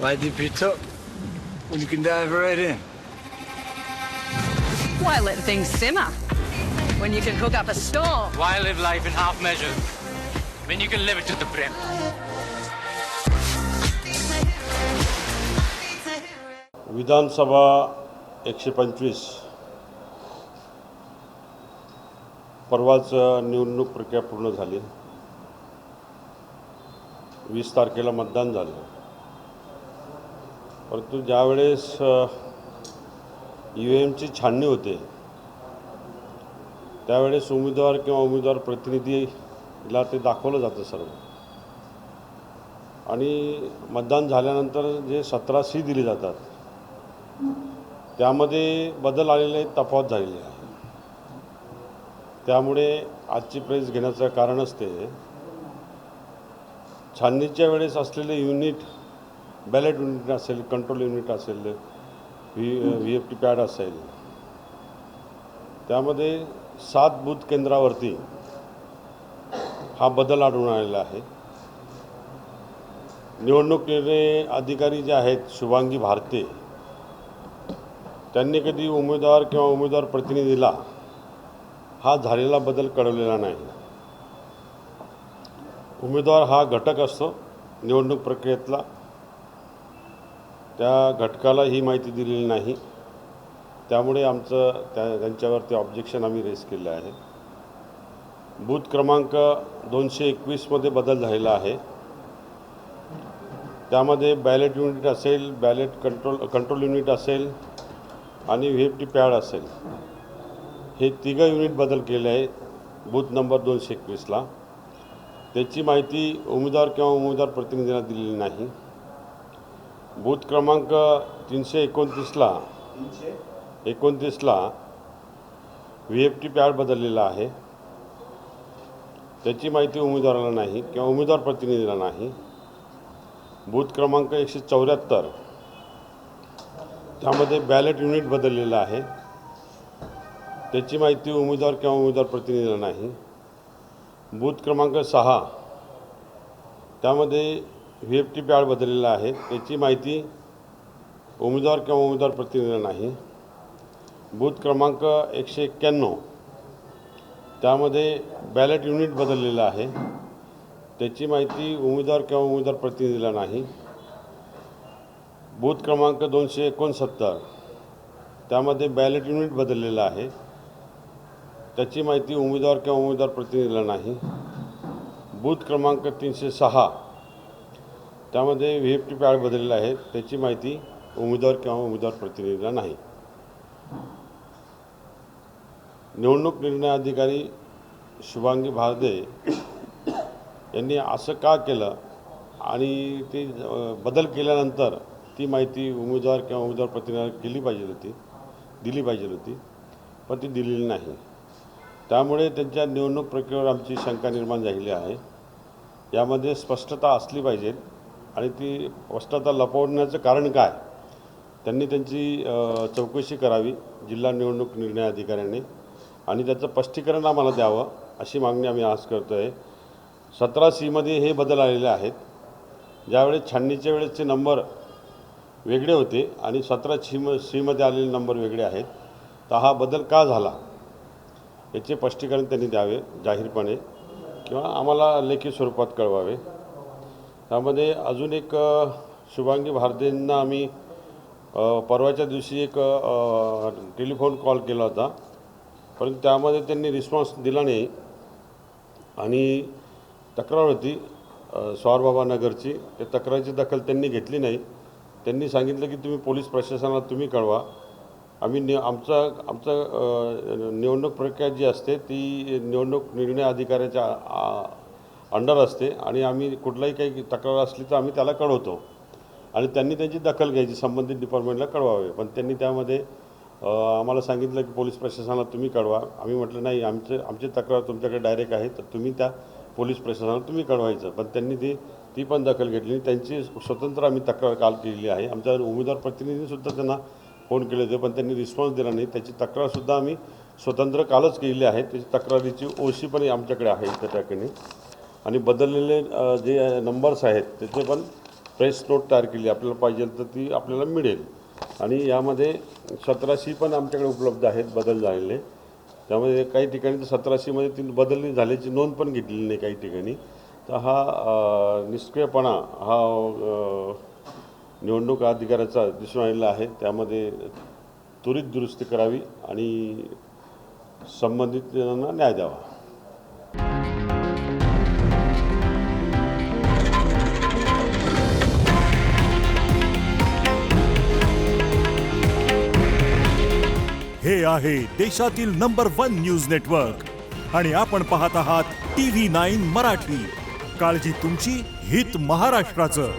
Why dip it up when you can dive right in? Why let things simmer when you can cook up a storm? Why live life in half measures when you can live it to the brim? विधानसभा 125 परवाच निवडणूक प्रक्रिया पूर्ण झाली. 20 तारखेला मतदान झालं. परंतु ज्यावेळेस ईव्हीएमची छाननी होते त्यावेळेस उमेदवार किंवा उमेदवार प्रतिनिधीला ते दाखवलं जातं सर्व. आणि मतदान झाल्यानंतर जे 17 दिली जातात त्यामध्ये बदल आलेले आहेत, तफावत झालेली आहे. त्यामुळे आजची प्रेस घेण्याचं कारणच ते छाननीच्या वेळेस असलेले युनिट, बॅलेट युनिट असेल, कंट्रोल युनिट असेल, VFT पॅड असेल, त्यामध्ये 7 बूथ केंद्रावरती हा बदल आढळून आलेला आहे. निवडणूक निर्णय अधिकारी जे आहेत शुभांगी भारते, त्यांनी कधी उमेदवार किंवा उमेदवार प्रतिनिधीला हा झालेला बदल कळवलेला नाही. उमेदवार हा घटक असतो निवडणूक प्रक्रियेतला, त्या घटकाला ही माहिती दिलेली नाही. त्यामुळे त्यांच्यावरती ऑब्जेक्शन आम्ही रेस केले आहे. बूथ क्रमांक 221 मध्ये बदल झालेला आहे. त्यामध्ये बॅलेट युनिट असेल, बॅलेट कंट्रोल युनिट असेल आणि VFT पॅड असेल, हे 3 युनिट बदल केले आहे बूथ नंबर 221ला. त्याची माहिती उमेदवार किंवा उमेदवार प्रतिनिधींना दिलेली नाही. बूथ क्रमांक 329ला VFT पॅड बदललेला आहे. त्याची माहिती उमेदवाराला नाही किंवा उमेदवार प्रतिनिधीला नाही. बूथ क्रमांक 174 त्यामध्ये बॅलेट युनिट बदललेलं आहे. त्याची माहिती उमेदवार किंवा उमेदवार प्रतिनिधीला नाही. बूथ क्रमांक 6 त्यामध्ये VFT पॅड बदललेला आहे. त्याची माहिती उमेदवार किंवा उमेदवार प्रतिनिधीला नाही. बूथ क्रमांक 191 त्यामध्ये बॅलेट युनिट बदललेलं आहे. त्याची माहिती उमेदवार किंवा उमेदवार प्रतिनिधीला नाही. बूथ क्रमांक 269 त्यामध्ये बॅलेट युनिट बदललेलं आहे. त्याची माहिती उमेदवार किंवा उमेदवार प्रतिनिधीला नाही. बूथ क्रमांक 306 त्यामध्ये VFT पॅड बदललेला आहे. त्याची माहिती उमेदवार किंवा उमेदवार प्रतिनिधीला नाही. निवडणूक निर्णय अधिकारी शुभांगी भारते यांनी असं का केलं आणि ते बदल केल्यानंतर ती माहिती उमेदवार किंवा उमेदवार प्रतिनिधीला दिली पाहिजे होती, पण ती दिलेली नाही. त्यामुळे त्यांच्या निवडणूक प्रक्रियेवर आमची शंका निर्माण झालेली आहे. यामध्ये स्पष्टता असली पाहिजे आणि ती स्पष्टता लपवण्याचं कारण काय, त्यांनी त्यांची चौकशी करावी जिल्हा निवडणूक निर्णय अधिकाऱ्यांनी, आणि त्याचं स्पष्टीकरण आम्हाला द्यावं अशी मागणी आम्ही आज करतो आहे. 17C मध्ये हे बदल आलेले आहेत. ज्यावेळेस छाननीच्या वेळेसचे नंबर वेगळे होते आणि 17C मध्ये आलेले नंबर वेगळे आहेत, तर हा बदल का झाला याचे स्पष्टीकरण त्यांनी द्यावे जाहीरपणे किंवा आम्हाला लेखी स्वरूपात कळवावे. त्यामध्ये अजून एक शुभांगी भारतेंना आम्ही परवाच्या दिवशी एक टेलिफोन कॉल केला होता, परंतु त्यामध्ये त्यांनी रिस्पॉन्स दिला नाही आणि तक्रार होती स्वारबाबा नगरची. त्या तक्रारीची दखल त्यांनी घेतली नाही. त्यांनी सांगितलं की तुम्ही पोलीस प्रशासनाला तुम्ही कळवा. आम्ही आमचं निवडणूक प्रक्रिया जी असते ती निवडणूक निर्णय अधिकाऱ्याच्या अंडर असते आणि आम्ही कुठलाही काही तक्रार असली तर आम्ही त्याला कळवतो आणि त्यांनी त्याची दखल घ्यायची, संबंधित डिपार्टमेंटला कळवावे. पण त्यांनी त्यामध्ये आम्हाला सांगितलं की पोलीस प्रशासनाला तुम्ही कळवा. आम्ही म्हटलं नाही, आमची तक्रार तुमच्याकडे डायरेक्ट आहे, तर तुम्ही त्या पोलीस प्रशासनाला तुम्ही कळवायचं. पण त्यांनी ती पण दखल घेतली. त्यांची स्वतंत्र आम्ही तक्रार काल केलेली आहे. आमच्या उमेदवार प्रतिनिधींनीसुद्धा त्यांना फोन केले होते, पण त्यांनी रिस्पॉन्स दिला नाही. त्याची तक्रारसुद्धा आम्ही स्वतंत्र कालच केलेली आहे. त्याची तक्रारीची OC पण आमच्याकडे आहे त्या ठिकाणी. आणि बदललेले जे नंबर्स आहेत त्याचे पण प्रेस नोट तयार केली, आपल्याला पाहिजे तर ती आपल्याला मिळेल. आणि यामध्ये 17C पण आमच्याकडे उपलब्ध आहेत बदल झालेले. त्यामध्ये काही ठिकाणी तर 17C ती बदल झाल्याची नोंद पण घेतलेली नाही काही ठिकाणी. तर हा निष्क्रियपणा हा निवडणूक अधिकाऱ्याचा दिसून आलेला आहे. त्यामध्ये त्वरित दुरुस्ती करावी आणि संबंधितांना न्याय द्यावा. हे आहे देशातील नंबर 1 न्यूज नेटवर्क आणि आपण पाहत आहात TV9 मराठी. काळजी तुमची, हित महाराष्ट्राचं.